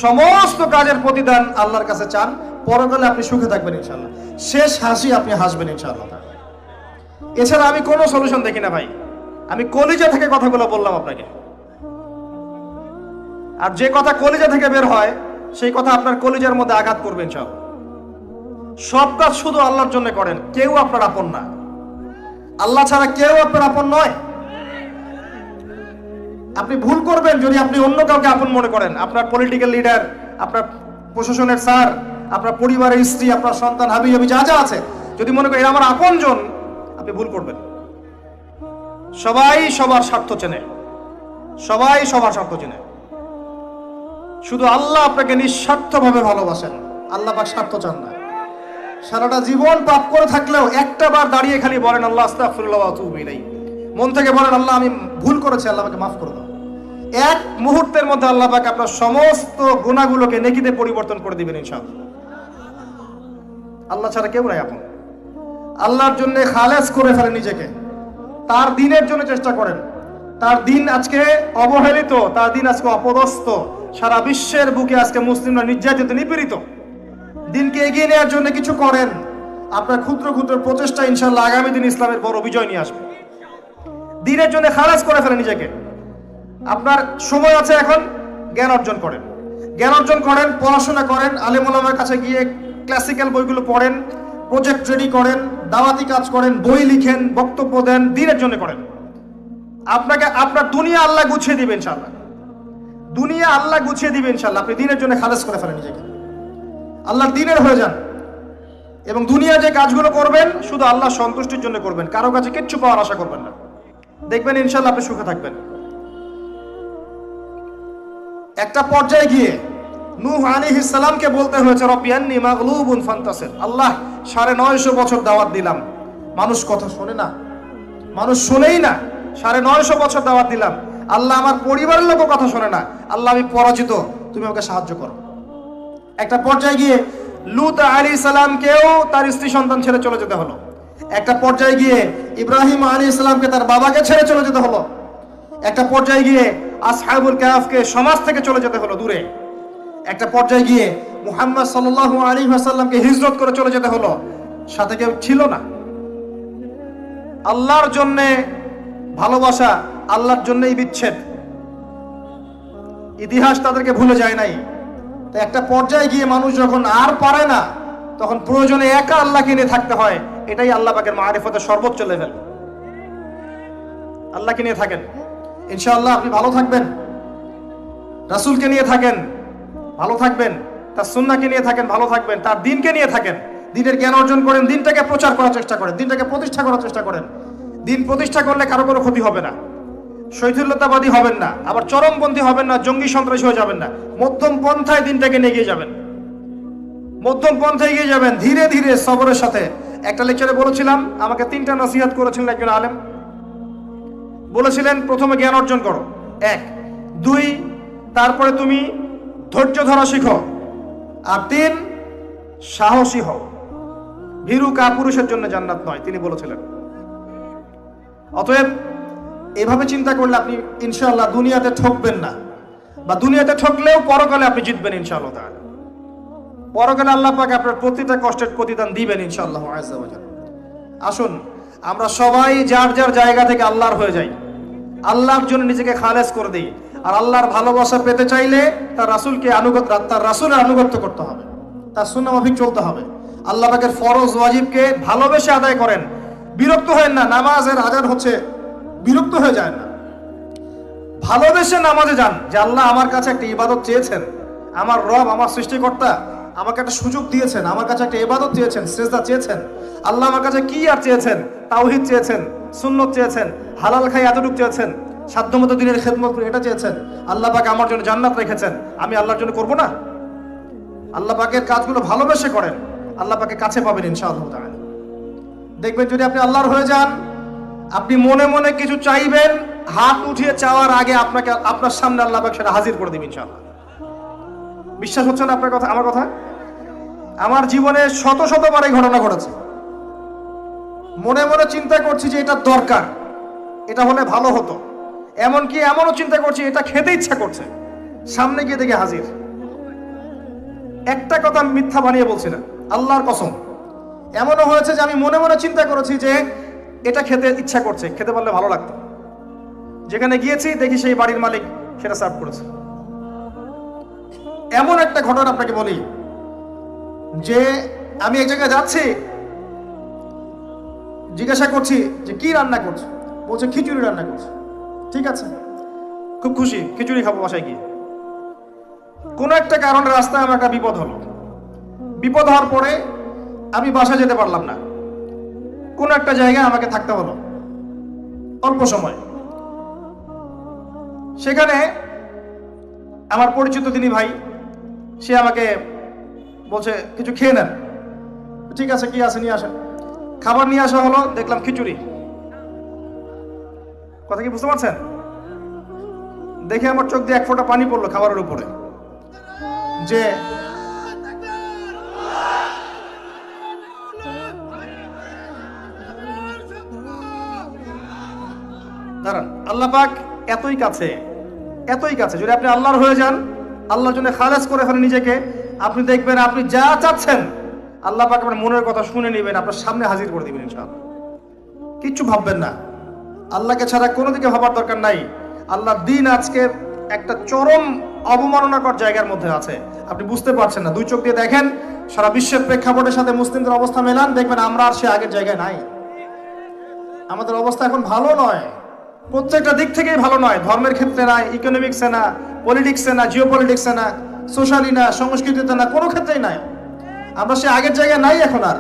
সমস্ত কাজের প্রতিদান আল্লাহর কাছে চান, পরকালে আপনি সুখে থাকবেন ইনশাআল্লাহ, শেষ হাসি আপনি হাসবেন ইনশাআল্লাহ। এছাড়া আমি কোনো সলিউশন দেখি না ভাই, আমি কলিজা থেকে কথাগুলো বললাম আপনাকে। আর যে কথা কলিজা থেকে বের হয় সেই কথা আপনার কলিজার মধ্যে আঘাত করবে ইনশাআল্লাহ। সব কাজ শুধু আল্লাহর জন্য করেন, কেউ আপনার আপন না, আল্লাহ ছাড়া কেউ আপনার আপন নয়। আপনি ভুল করবেন যদি আপনি অন্য কাউকে আপন মনে করেন, আপনার পলিটিক্যাল লিডার, আপনার প্রশাসনের স্যার, আপনার পরিবারের স্ত্রী, আপনার সন্তান, হাবি হাবি যা যা আছে, যদি মনে করেন আমার আপনজন, আপনি ভুল করবেন। সবাই সবার স্বার্থ চেনে, সবাই সবার স্বার্থ চেনে, শুধু আল্লাহ আপনাকে নিঃস্বার্থভাবে ভালোবাসেন, আল্লাহ পাক স্বার্থ চান না। সারাটা জীবন পাপ করে থাকলেও একটা বার দাঁড়িয়ে খালি বলেন আল্লাহ আস্তাগফিরুল্লাহ ওয়া আতুবু ইলাইহি, মন থেকে বলেন আল্লাহ আমি ভুল করেছি, আল্লাহ আমাকে মাফ করে দাও। এক মুহূর্তের মধ্যে আল্লাহ পাক আপনার সমস্ত গুনাহগুলোকে নেকিতে পরিবর্তন করে দিবেন ইনশাআল্লাহ। আল্লাহ ছাড়া কেউ নাই আপন। আল্লাহর জন্য খালেস করে ফেলেন নিজেকে, তার দিনের জন্য চেষ্টা করেন। তার দিন আজকে অবহেলিত, তার দিন আজকে অপদস্থ, সারা বিশ্বের বুকে আজকে মুসলিমরা নির্যাতিত, নিপীড়িত। দিনকে এগিয়ে নেওয়ার জন্য কিছু করেন, আপনার ক্ষুদ্র ক্ষুদ্র প্রচেষ্টা ইনশাআল্লাহ আগামী দিন ইসলামের বড় বিজয় নিয়ে আসবে। দিনের জন্য খালেস করে ফেলেন নিজেকে। আপনার সময় আছে এখন, জ্ঞান অর্জন করেন, জ্ঞান অর্জন করেন, পড়াশোনা করেন, আলেম ওলামার কাছে গিয়ে ক্লাসিক্যাল বইগুলো পড়েন, প্রজেক্ট রেডি করেন, দাওয়াতি কাজ করেন, বই লিখেন, বক্তব্য দেন, দিনের জন্য করেন। আপনাকে আপনার দুনিয়া আল্লাহ গুছিয়ে দিবেন ইনশাআল্লাহ, দুনিয়া আল্লাহ গুছিয়ে দিবেন ইনশাআল্লাহ। আপনি দিনের জন্য খালেস করে ফেলেন নিজেকে, আল্লাহর দিনের হয়ে যান, এবং দুনিয়া যে কাজগুলো করবেন শুধু আল্লাহ সন্তুষ্টির জন্য করবেন, কারো কাছে কিচ্ছু পাওয়ার আশা করবেন না। দেখবেন ইনশাআল্লাহ আপনি সুখে থাকবেন। একটা পর্যায়ে গিয়ে নূহ আলাইহিস সালামকে বলতে হয়েছে রব্বি আন্নী মাগলুবুন ফান্তাসির, আল্লাহ 950 বছর দাওয়াত দিলাম, মানুষ কথা শোনে না, মানুষ শোনেই না। 950 বছর দাওয়াত দিলাম, আল্লাহ আমার পরিবারের লোকও কথা শোনে না, আল্লাহ আমি পরাজিত, তুমি আমাকে সাহায্য করো। একটা পর্যায়ে গিয়ে লূত আলাইহিস সালামকেও তার স্ত্রী সন্তান ছেড়ে চলে যেতে হলো। একটা পর্যায়ে গিয়ে ইব্রাহিম আলাইহিস সালামকে তার বাবাকে ছেড়ে চলে যেতে হলো। একটা পর্যায়ে গিয়ে আসহাবুল কাহফকে সমাজ থেকে চলে যেতে হলো দূরে। একটা পর্যায়ে গিয়ে মুহাম্মদ সাল্লাল্লাহু আলাইহি ওয়াসাল্লামকে হিজরত করে চলে যেতে হলো, সাথে কেউ ছিল না। আল্লাহর জন্য ভালোবাসা, আল্লাহর জন্যই বিচ্ছেদ, ইতিহাস তাদেরকে ভুলে যায় নাই। তো একটা পর্যায়ে গিয়ে মানুষ যখন আর পারে না, তখন প্রয়োজনে একা আল্লাহকে নিয়ে থাকতে হয়। এটাই আল্লাহ পাকের মারিফতের সর্বোচ্চ লেভেল। আল্লাহকে নিয়ে থাকেন, ইনশাআল্লাহ আপনি ভালো থাকবেন। রাসূলকে নিয়ে থাকেন, ভালো থাকবেন। তার সুন্নাহকে নিয়ে থাকেন, ভালো থাকবেন। তার দিনকে নিয়ে থাকেন, দিনের জ্ঞান অর্জন করেন, দিনটাকে প্রচার করার চেষ্টা করেন, দিনটাকে প্রতিষ্ঠা করার চেষ্টা করেন। দিন প্রতিষ্ঠা করলে কারো কোনো ক্ষতি হবে না, শৈথিল্যতাবাদী হবেন না, আবার চরমপন্থী হবেন না, জঙ্গি সন্ত্রাসী হয়ে যাবেন না। মধ্যম পন্থায় দিনটাকে নিয়ে গিয়ে যাবেন, মধ্যম পন্থায় এগিয়ে যাবেন, ধীরে ধীরে সবরের সাথে। একটা লেকচারে বলেছিলাম, আমাকে 3টা নসিহত করেছিলেন একজন আলেম। বলেছিলেন প্রথমে জ্ঞান অর্জন করো, 1, 2, তারপরে তুমি ধৈর্য ধরা শিখো, আর 3 সাহসী হও। ভীরু কাপুরুষের জন্য জান্নাত নয়, তিনি বলেছিলেন। অতএব এভাবে চিন্তা করলে আপনি ইনশাআল্লাহ দুনিয়াতে ঠকবেন না, বা দুনিয়াতে ঠকলেও পরকালে আপনি জিতবেন ইনশাআল্লাহ তাআলা। পরকালে আল্লাহ পাক আপনার প্রতিটা কষ্টের প্রতিদান দিবেন ইনশাআল্লাহ আযজা ওয়া জাল্লা। আসুন আমরা সবাই যার যার জায়গা থেকে আল্লাহর হয়ে যাই, আল্লাহর জন্য নিজেকে খালেস করে দিই। আর আল্লাহর ভালোবাসা পেতে চাইলে তার রাসূলের আনুগত্য করতে হবে, তার সুন্নাহ মাফিক চলতে হবে। আল্লাহ পাকের ফরজ ওয়াজিবকে ভালোবেসে আদায় করেন, বিরক্ত হয়েন না। নামাজের আজান হচ্ছে, বিরক্ত হয়ে যায় না, ভালোবেসে নামাজে যান। যে আল্লাহ আমার কাছে একটা ইবাদত চেয়েছেন, আমার রব, আমার সৃষ্টিকর্তা আমাকে একটা সুযোগ দিয়েছেন, আমার কাছে একটা ইবাদত চেয়েছেন, সিজদা চেয়েছেন। আল্লাহ আমার কাছে কি আর চেয়েছেন? তাওহীদ চেয়েছেন, সুন্নত চেয়েছেন, হালাল খাই এতটুকু চেয়েছেন, সাধ্যমতো দিনের খেদমত করে এটা চেয়েছেন। আল্লাহ পাক আমার জন্য জান্নাত রেখেছেন, আমি আল্লাহর জন্য করব না? আল্লাহ পাকের কাজগুলো ভালোবেসে করেন, আল্লাহ পাকে কাছে পাবেন ইনশাআল্লাহ তাআলা। দেখবেন যদি আপনি আল্লাহর হয়ে যান, আপনি মনে মনে কিছু চাইবেন, হাত উঠিয়ে চাওয়ার আগে আপনাকে আপনার সামনে আল্লাহ পাক সেটা হাজির করে দিবেন ইনশাআল্লাহ। বিশ্বাস হচ্ছে না আপনার কথা, আমার কথা? আমার জীবনে শত শতবার এই ঘটনা ঘটেছে। মনে মনে চিন্তা করছি যে এটা দরকার, এটা হলে ভালো হতো, এমনকি এমনও চিন্তা করছি এটা খেতে ইচ্ছা করছে, সামনে গিয়ে দেখে হাজির। একটা কথা আমি মিথ্যা বানিয়ে বলছি না, আল্লাহর কসম। এমনও হয়েছে যে আমি মনে মনে চিন্তা করেছি যে এটা খেতে ইচ্ছা করছে, খেতে পারলে ভালো লাগতো। যেখানে গিয়েছি দেখি সেই বাড়ির মালিক সেটা সার্ভ করেছে। এমন একটা ঘটনা আপনাকে বলি যে আমি এক জায়গায় যাচ্ছি, জিজ্ঞাসা করছি যে কি রান্না করছে, বলছে খিচুড়ি রান্না করছে। ঠিক আছে, খুব খুশি, খিচুড়ি খাবো বাসায় গিয়ে। কোনো একটা কারণে রাস্তায় আমার একটা বিপদ হলো। বিপদ হওয়ার পরে আমি বাসা যেতে পারলাম না, কোনো একটা জায়গায় আমাকে থাকতে হলো অল্প সময়। সেখানে আমার পরিচিত তিনি ভাই, সে আমাকে বলছে কিছু খেয়ে নেন। ঠিক আছে, কি আছে নিয়ে আসেন। খাবার নিয়ে আসা হলো, দেখলাম খিচুড়ি। কথা কি বুঝতে পারছেন? দেখে আমার চোখ দিয়ে এক ফোঁটা পানি পড়লো খাবারের উপরে। যে দাঁড়ান, আল্লাহ পাক এতই কাছে, এতই কাছে। যদি আপনি আল্লাহর হয়ে যান, আল্লাহর জন্য খালেস করে ফেলেন নিজেকে, আপনি দেখবেন আপনি যা চাচ্ছেন আল্লাহ পাক আপনার মনের কথা শুনে নেবেন, আপনার সামনে হাজির করে দিবেন ইনশাআল্লাহ। কিচ্ছু ভাববেন না, আল্লাহকে ছাড়া কোনো দিকে ভাবার দরকার নাই। আল্লাহর দিন আজকে একটা চরম অবমাননাকর জায়গার মধ্যে আছে, আপনি বুঝতে পারছেন না। দুই চোখ দিয়ে দেখেন, সারা বিশ্বের প্রেক্ষাপটের সাথে মুসলিমদের অবস্থা মেলান, দেখবেন আমরা আর সে আগের জায়গায় নাই। আমাদের অবস্থা এখন ভালো নয়, প্রত্যেকটা দিক থেকেই ভালো নয়। ধর্মের ক্ষেত্রে না, ইকোনমিক্সে না, পলিটিক্সে না, জিও পলিটিক্সে না, সোশ্যালি না, সংস্কৃতিতে না, কোনো ক্ষেত্রেই নাই। আমরা সে আগের জায়গায় নাই এখন আর।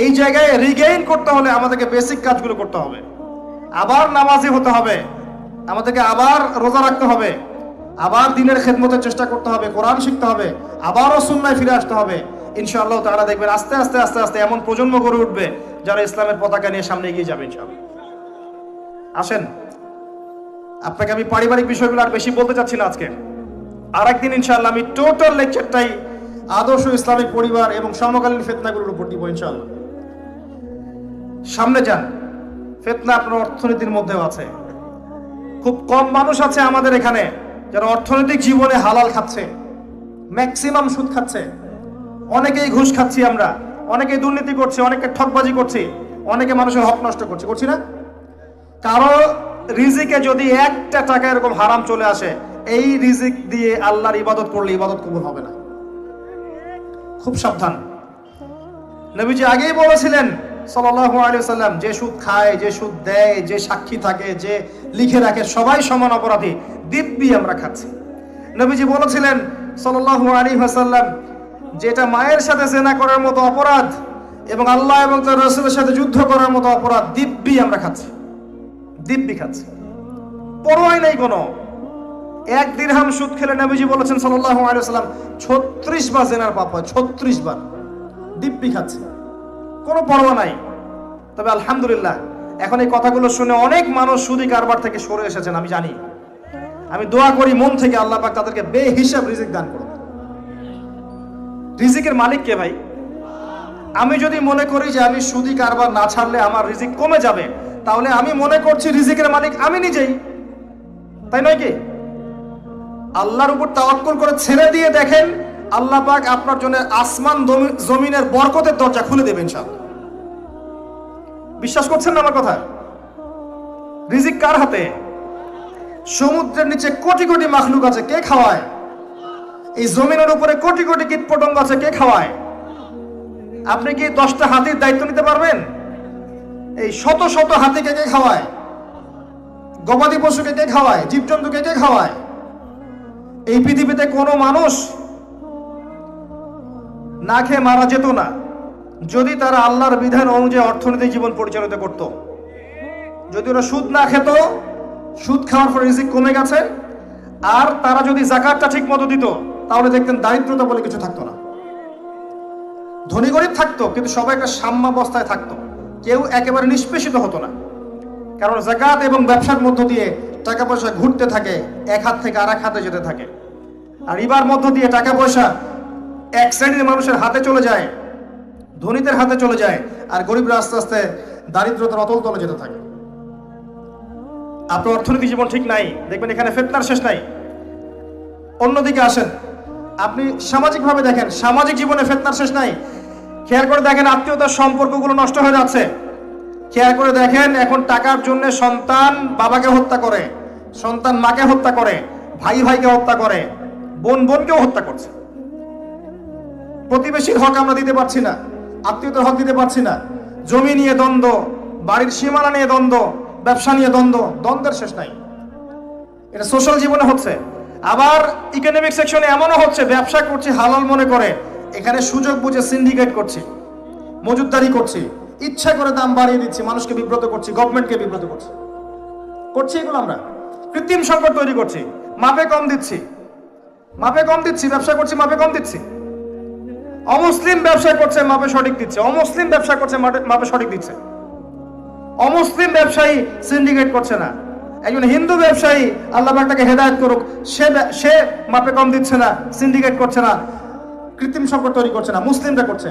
এই জায়গায় রিগেইন করতে হলে আমাদেরকে বেসিক কাজগুলো করতে হবে। আবার নামাজি হতে হবে, আমাদেরকে আবার রোজা রাখতে হবে, আবার দিনের খেদমতের চেষ্টা করতে হবে, কোরআন শিখতে হবে, আবারও সুন্নায় ফিরে আসতে হবে। ইনশাআল্লাহ তাআলা দেখবেন আস্তে আস্তে আস্তে আস্তে এমন প্রজন্ম গড়ে উঠবে যারা ইসলামের পতাকা নিয়ে সামনে এগিয়ে যাবে ইনশাআল্লাহ। আসেন, আপনাকে আমি পারিবারিক বিষয়গুলো আর বেশি বলতে চাচ্ছি না আজকে। আর একদিন ইনশাআল্লাহ আমি টোটাল লেকচারটাই আদর্শ ইসলামিক পরিবার এবং সমকালীন ফিতনাগুলোর উপর দিব ইনশাআল্লাহ। সামনে যান, ফিতনা আপনার অর্থনীতির মধ্যেও আছে। খুব কম মানুষ আছে আমাদের এখানে যারা অর্থনৈতিক জীবনে হালাল খাচ্ছে, ম্যাক্সিমাম সুদ খাচ্ছে। অনেকেই ঘুষ খাচ্ছি আমরা, অনেকেই দুর্নীতি করছে, অনেকে ঠকবাজি করছি, অনেকে মানুষের হক নষ্ট করছি, করছি না? কারো রিজিকে যদি একটা টাকা এরকম হারাম চলে আসে, এই রিজিক দিয়ে আল্লাহর ইবাদত করলে ইবাদত কবুল হবে না। খুব সাবধান। নবীজি আগেই বলেছিলেন সাল্লাল্লাহু আলাইহি ওয়াসাল্লাম, যে সুদ খায়, যে সুদ দেয়, যে সাক্ষী থাকে, যে লিখে রাখে, সবাই সমান অপরাধী। দিব্যি আমরা খাচ্ছি। নবীজি বলেছিলেন সাল্লাল্লাহু আলাইহি ওয়াসাল্লাম, যেটা মায়ের সাথে জেনা করার মতো অপরাধ এবং আল্লাহ এবং তার রাসূলের সাথে যুদ্ধ করার মতো অপরাধ, দিব্যি আমরা খাচ্ছি, দিব্যি খাচ্ছি। পরোয়াই নাই কোনো। এক দিরহাম সুদ খেলে নবীজি বলেছেন সাল্লাল্লাহু আলাইহি ওয়াসাল্লাম 36 বার জেনার পাপ হয়, 36 বার। দিব্যি খাচ্ছি, কোনো পরোয়া নাই। তবে আলহামদুলিল্লাহ এখন এই কথাগুলো শুনে অনেক মানুষ সুদি কারবার থেকে সরে এসেছেন, আমি জানি। আমি দোয়া করি মন থেকে আল্লাহ পাক তাদেরকে বেহিসাব রিজিক দান করুন। রিজিকের মালিক কে ভাই? আমি যদি মনে করি যে আমি সুদি কারবার না ছাড়লে আমার রিজিক কমে যাবে, তাহলে আমি মনে করছি রিজিকের মালিক আমি নিজেই, তাই নয় কি? আল্লাহর উপর তাওয়াক্কুল করে ছেড়ে দিয়ে দেখেন, আল্লাহ পাক আপনার জন্য আসমান জমিনের বরকতের দরজা খুলে দেবেন ইনশাআল্লাহ। বিশ্বাস করছেন না আমার কথা? রিজিক কার হাতে? সমুদ্রের নিচে কোটি কোটি মাখলুক আছে, কে খাওয়ায়? এই জমিনের উপরে কোটি কোটি কীটপতঙ্গ আছে, কে খাওয়ায়? আপনি কি 10টা হাতির দায়িত্ব নিতে পারবেন? এই শত শত হাতিকে কে খাওয়ায়? গবাদি পশুকে কে খাওয়ায়? জীবজন্তুকে কে খাওয়ায়? এই পৃথিবীতে কোনো মানুষ না খেয়ে মারা যেত না যদি তারা আল্লাহর বিধান অনুযায়ী অর্থনৈতিক জীবন পরিচালিত করত। যদি ওরা সুদ না খেত, সুদ খাওয়ার পর রিজিক কমে গেছে, আর তারা যদি যাকাতটা ঠিক মতো দিত, তাহলে দেখতেন দারিদ্রতা বলে কিছু থাকতো না। ধনী গরিব থাকতো, কিন্তু সবাই একটা সাম্যাবস্থায় থাকতো, কেউ একেবারে নিষ্পেষিত হতো না। কারণ যাকাত এবং ব্যবসার মধ্য দিয়ে টাকা পয়সা ঘুরতে থাকে, এক হাত থেকে আরেক হাতে যেতে থাকে। আর রিবার মধ্য দিয়ে টাকা পয়সা এক শ্রেণীর মানুষের হাতে চলে যায়, ধনীদের হাতে চলে যায়, আর গরিবরা আস্তে আস্তে দারিদ্রতার অতল তলে যেতে থাকে। আপনার অর্থনৈতিক জীবন ঠিক নাই, দেখবেন এখানে ফিতনার শেষ নাই। অন্যদিকে আসেন, আপনি সামাজিকভাবে দেখেন, সামাজিক জীবনে ফিতনার শেষ নাই। খেয়াল করে দেখেন আত্মীয়তার সম্পর্কগুলো নষ্ট হয়ে যাচ্ছে। খেয়াল করে দেখেন এখন টাকার জন্য সন্তান বাবাকে হত্যা করে, সন্তান মাকে হত্যা করে, ভাই ভাইকে হত্যা করে, বোন বোনকেও হত্যা করছে। প্রতিবেশীর হক আমরা দিতে পারছি না, আত্মীয়তার হক দিতে পারছি না। জমি নিয়ে দ্বন্দ্ব, বাড়ির সীমানা নিয়ে দ্বন্দ্ব, ব্যবসা নিয়ে দ্বন্দ্ব, দ্বন্দ্বের শেষ নাই। এটা সোশ্যাল জীবনে হচ্ছে। আবার ইকোনমিক সেকশনে এমনও হচ্ছে, ব্যবসা করছি হালাল মনে করে, এখানে সুযোগ বুঝে সিন্ডিকেট করছি, মজুতদারি করছি, ইচ্ছা করে দাম বাড়িয়ে দিচ্ছি, মানুষকে বিব্রত করছি, গভর্নমেন্টকে বিব্রত করছি। এগুলো আমরা কৃত্রিম সংকট তৈরি করছি, মাপে কম দিচ্ছি, ব্যবসা করছি মাপে কম দিচ্ছি। অমুসলিম ব্যবসা করছে মাপে সঠিক দিচ্ছে, অমুসলিম ব্যবসা করছে মাপে সঠিক দিচ্ছে। অমুসলিম ব্যবসায়ী সিন্ডিকেট করছে না। একজন হিন্দু ব্যবসায়ী, আল্লাহ পাক তাকে হেদায়েত করুক, সে মাপে কম দিচ্ছে না, সিন্ডিকেট করছে না, কৃত্রিম সংকট তৈরি করছে না, মুসলিমরা করছে।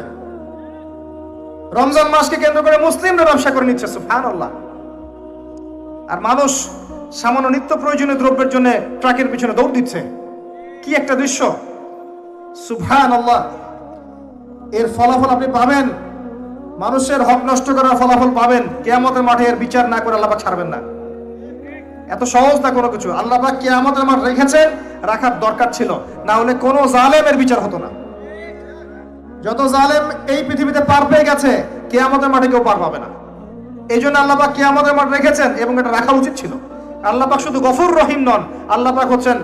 রমজান মাসকে কেন্দ্র করে মুসলিমরা ব্যবসা করে নিচ্ছে, সুবহানাল্লাহ। আর মানুষ সামান্য নিত্য প্রয়োজনীয় দ্রব্যের জন্য ট্রাকের পিছনে দৌড় দিচ্ছে। কি একটা দৃশ্য, সুবহানাল্লাহ। এর ফলাফল আপনি পাবেন, মানুষের হক নষ্ট করার ফলাফল পাবেন। কিয়ামতের মাঠে এর বিচার না করে আল্লাহ পাক ছাড়বেন না। এত সহজ না কোনো কিছু। আল্লাহ পাক কিয়ামতের মাঠ রেখেছেন, রাখার দরকার ছিল, না হলে কোনো জালেমের বিচার হতো না। যত জালেম এই পৃথিবীতে পার পেয়ে গেছে, কিয়ামতের মাঠে কেউ পার পাবে না। এই জন্য আল্লাহ পাক কিয়ামতের মাঠ রেখেছেন, এবং এটা রাখা উচিত ছিল। আল্লাহ পাক শুধু গফুর রহিম নন, আল্লাহ পাক হচ্ছেন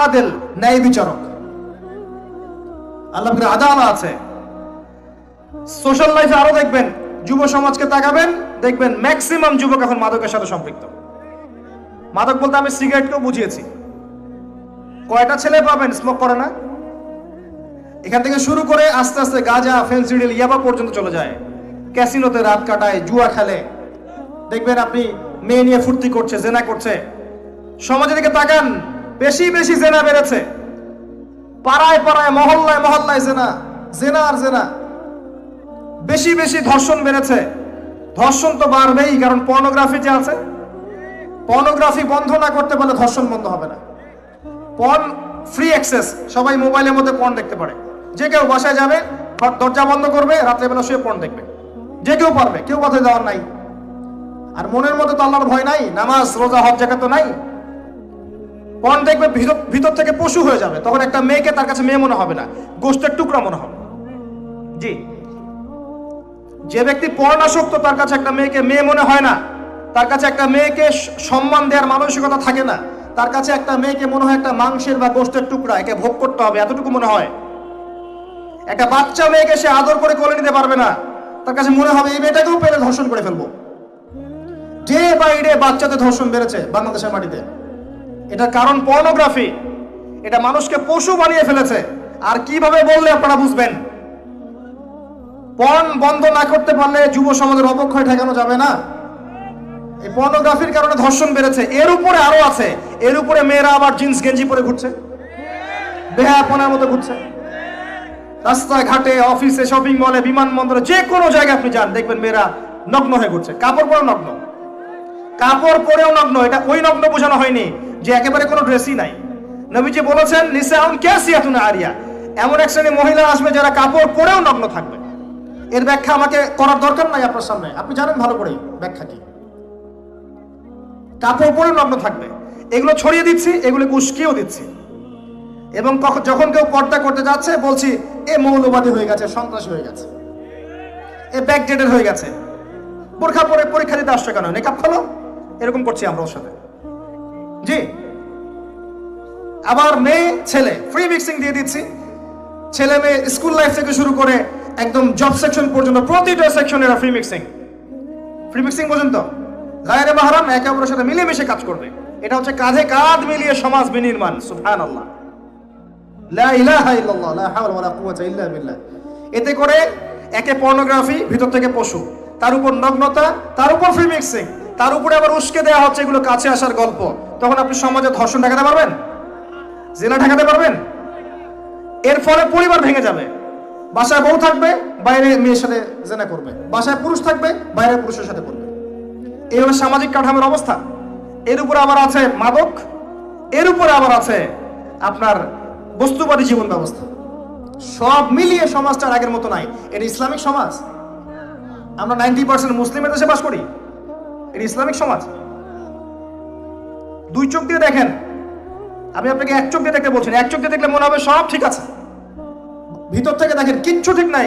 আদেল, ন্যায় বিচারক। আল্লাহ পাকের আদালত আছে। সোশ্যাল লাইফে আরো দেখবেন, যুব সমাজকে তাকাবেন, দেখবেন ম্যাক্সিমাম যুবক এখন মাদকের সাথে সম্পৃক্ত। মাদক বলতে আমি সিগারেটকেও বুঝিয়েছি। কয়টা ছেলে পাবেন স্মোক করে না? এখান থেকে শুরু করে আস্তে আস্তে গাঁজা, ফেন্সিডিল, ইয়াবা পর্যন্ত চলে যায়। ক্যাসিনোতে রাত কাটায়, জুয়া খেলে, দেখবেন আপনি মেয়ে নিয়ে ফুর্তি করছে, জেনা করছে। সমাজের দিকে তাকান, বেশি বেশি জেনা বেড়েছে। পাড়ায় পাড়ায়, মহল্লায় মহল্লায় জেনা, জেনা আর জেনা। বেশি বেশি ধর্ষণ বেড়েছে। ধর্ষণ তো বাড়বেই, কারণ পর্নোগ্রাফি যে আছে, পর্নোগ্রাফি বন্ধ না করতে পারলে ধর্ষণ বন্ধ হবে না। পর্ন ফ্রি অ্যাক্সেস, সবাই মোবাইলের মধ্যে পর্ন দেখতে পারে। যে কেউ বাসায় যাবে, দরজা বন্ধ করবে, রাত্রেবেলা শুয়ে পর্ন দেখবে, যে কেউ পারবে, কেউ পথে যাওয়ার নাই। আর মনের মধ্যে তো আল্লাহর ভয় নাই, নামাজ রোজা হজ জাকাত তো নাই। পর্ন দেখবে, ভিতর থেকে পশু হয়ে যাবে। তখন একটা মেয়েকে তার কাছে মেয়ে মনে হবে না, গোশতের টুকরা মনে হবে। জি, যে ব্যক্তি পর্ণাসক্ত, তার কাছে একটা মেয়েকে মেয়ে মনে হয় না, তার কাছে একটা মেয়েকে সম্মান দেওয়ার মানসিকতা থাকে না। তার কাছে একটা মেয়েকে মনে হয় একটা মাংসের বা গোশতের টুকরা, একে ভোগ করতে হবে, এতটুকু মনে হয়। একটা বাচ্চা মেয়েকে সে আদর করে কোলে নিতে পারবে না, তার কাছে মনে হবে এই মেয়েটাকেও পেলে ধর্ষণ করে ফেলবো। ডে বাই ডে বাচ্চাদের ধর্ষণ বেড়েছে বাংলাদেশের মাটিতে। এটার কারণ পর্নোগ্রাফি। এটা মানুষকে পশু বানিয়ে ফেলেছে। আর কিভাবে বললে আপনারা বুঝবেন? পর্ন বন্ধ না করতে পারলে যুব সমাজের অবক্ষয় ঠেকানো যাবে না। এই পর্নোগ্রাফির কারণে ধর্ষণ বেড়েছে। এর উপরে আরো আছে, এর উপরে মেয়েরা আবার জিন্স গেঞ্জি পরে ঘুরছে, বেহায়াপনার মতো ঘুরছে। রাস্তায় ঘাটে, অফিসে, শপিং মলে, বিমানবন্দরে, যে কোনো জায়গায় আপনি যান, দেখবেন মেয়েরা নগ্ন হয়ে ঘুরছে। কাপড় পরেও নগ্ন, কাপড় পরেও নগ্ন। এটা ওই নগ্ন বোঝানো হয়নি যে একেবারে কোনো ড্রেসই নাই। নবীজি বলেছেন নিসাউন কাসিয়াতুন আরিয়া, এমন এক শ্রেণী মহিলা আসবে যারা কাপড় পরেও নগ্ন থাকবে। এর ব্যাখ্যা আমাকে করার দরকার নাই আপনার সামনে, আপনি জানেন ভালো করে ব্যাখ্যা কি। কাপড় পরে নগ্ন থাকবে, এগুলো ছড়িয়ে দিচ্ছি, এগুলোকে উস্কিয়েও দিচ্ছি। এবং যখন কেউ পর্দা করতে যাচ্ছে, বলছি এ মৌলবাদী হয়ে গেছে, সন্ত্রাসী হয়ে গেছে, এ ব্যাকডেটেড হয়ে গেছে, বোরখা পরে পরীক্ষা দিতে আসছে কেন, নেকাব খোলো, এরকম করছি আমরা ওর সাথে। জি, আবার মেয়ে ছেলে ফ্রি মিক্সিং দিয়ে দিচ্ছি। ছেলে মেয়ে স্কুল লাইফ থেকে শুরু করে একদম জব সেকশন পর্যন্ত প্রতিটা সেকশনে এরা ফ্রি মিক্সিং পর্যন্ত। গায়রে মাহরাম একে অপরের সাথে মিলেমিশে কাজ করবে। এটা হচ্ছে কাঁধে কাঁধ মিলিয়ে সমাজ বিনির্মাণ। সুবহানাল্লাহ, লা ইলাহা ইল্লাল্লাহ, লা হাওলা ওয়ালা কুওয়াতা ইল্লা বিল্লাহ। এতে করে একে পর্নোগ্রাফি, ভিতর থেকে পশু, তার উপর নগ্নতা, তার উপর ফ্রি মিক্সিং, তার উপরে আবার উস্কে দেওয়া হচ্ছে এগুলো কাছে আসার গল্প। তখন আপনি সমাজে ধর্ষণ ঠেকাতে পারবেন? জিনা ঠেকাতে পারবেন? এর ফলে পরিবার ভেঙে যাবে। বাসায় বউ থাকবে, বাইরে মেয়ের সাথে জিনা করবে। বাসায় পুরুষ থাকবে, বাইরে পুরুষের সাথে করবে। এই হলো সামাজিক কাঠামোর অবস্থা। এর উপরে আবার আছে মাদক, এর উপরে আবার আছে আপনার বস্তুবাদী জীবন ব্যবস্থা। সব মিলিয়ে সমাজটা আর আগের মতো নাই। এটা ইসলামিক সমাজ। আমরা 90% মুসলিমের দেশে বাস করি। এটা ইসলামিক সমাজ। দুই চোখ দিয়ে দেখেন, আমি আপনাকে এক চোখ দিয়ে দেখতে বলছি না। এক চোখ দিয়ে দেখলে মনে হবে সব ঠিক আছে, ভিতর থেকে দেখেন কিচ্ছু ঠিক নাই।